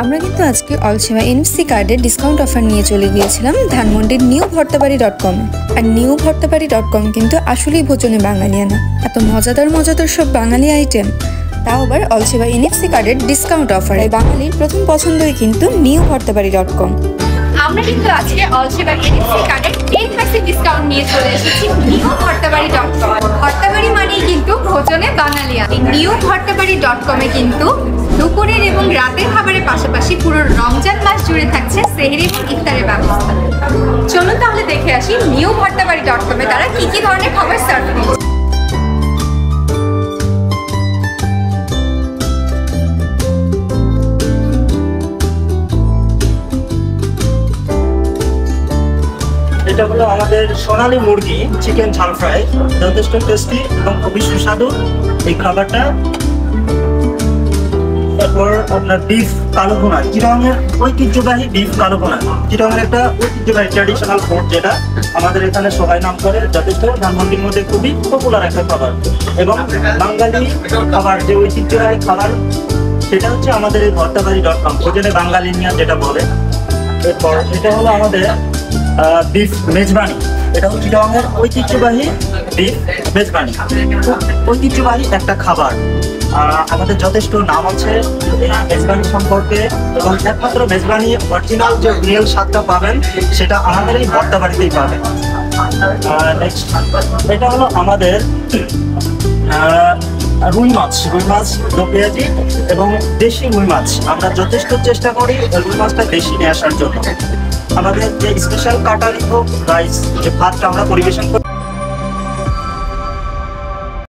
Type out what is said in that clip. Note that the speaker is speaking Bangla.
আমরা কিন্তু আজকে অলসীমা এনএফসি কার্ডের ডিসকাউন্ট অফার নিয়ে চলে গিয়েছিলাম ধানমন্ডির নিউ ভর্তাবাড়ি.com। আর নিউ ভর্তাবাড়ি.com কিন্তু আসলেই ভোজনে বাঙালিয়ানা। এত মজাদার মজাদার সব বাঙালি আইটেম, তাও আবার অলসীমা এনএফসি কার্ডের ডিসকাউন্ট অফারে। বাঙালির প্রথম পছন্দই কিন্তু নিউ ভর্তাবাড়ি.com। আমরা কিন্তু আজকে অলসীমা এনএফসি কার্ডের 10% ডিসকাউন্ট নিয়ে চলে এসেছি নিউ ভর্তাবাড়ি.com। ভর্তাবাড়ি মানেই কিন্তু ভোজনে বাঙালিয়া। এই নিউ ভর্তাবাড়ি.com এ কিন্তু দুপুরের এবং রাতের খাবারের পাশাপাশি পুরো রমজান মাস জুড়ে থাকছে সেহরি এবং ইফতারের ব্যবস্থা। চলুন তাহলে দেখে আসি নিউ ভর্তাবাড়ি.com এ তারা কি কি ধরনের খাবার সার্ভ করছে। এটা হলো আমাদের সোনালী মুরগি চিকেন ঝাল ফ্রাই, যথেষ্ট টেস্টি এবং খুবই সুস্বাদু এই খাবারটা। তারপর আপনার বিফ কালো ভুনা, চিটাগাংয়ের ঐতিহ্যবাহী বিফ কালো ভুনা। চিটাগাংয়ের একটা ঐতিহ্যবাহী ট্র্যাডিশনাল ফুড, যেটা আমাদের এখানে সবাই নাম করে, যথেষ্ট ধানমন্ডির মধ্যে খুবই পপুলার একটা খাবার। এবং বাঙালি খাবার যে ঐতিহ্যবাহী খাবার, সেটা হচ্ছে আমাদের এই ভর্তাবাড়ি.com, ভোজনে বাঙালিনিয়া যেটা বলে। এরপর এটা হলো আমাদের বিফ মেজবানি। এটা হচ্ছে চিটাগাংয়ের ঐতিহ্যবাহী বিফ মেজবানি, খুব ঐতিহ্যবাহী একটা খাবার। আমাদের যথেষ্ট নাম আছে এই মেজবানি সম্পর্কে, এবং একমাত্র মেজবানি অরিজিনাল যে রিয়েল স্বাদটা পাবেন সেটা আমাদের এই ভর্তাবাড়িতেই পাবেন। নেক্সট এটা হলো আমাদের রুই মাছ দো পেঁয়াজি এবং দেশি রুই মাছ। আমরা যথেষ্ট চেষ্টা করি রুই মাছটা বেশি নিয়ে আসার জন্য। আমাদের যে স্পেশাল কাটারি হোক রাইস, যে ভাতটা আমরা পরিবেশন করি।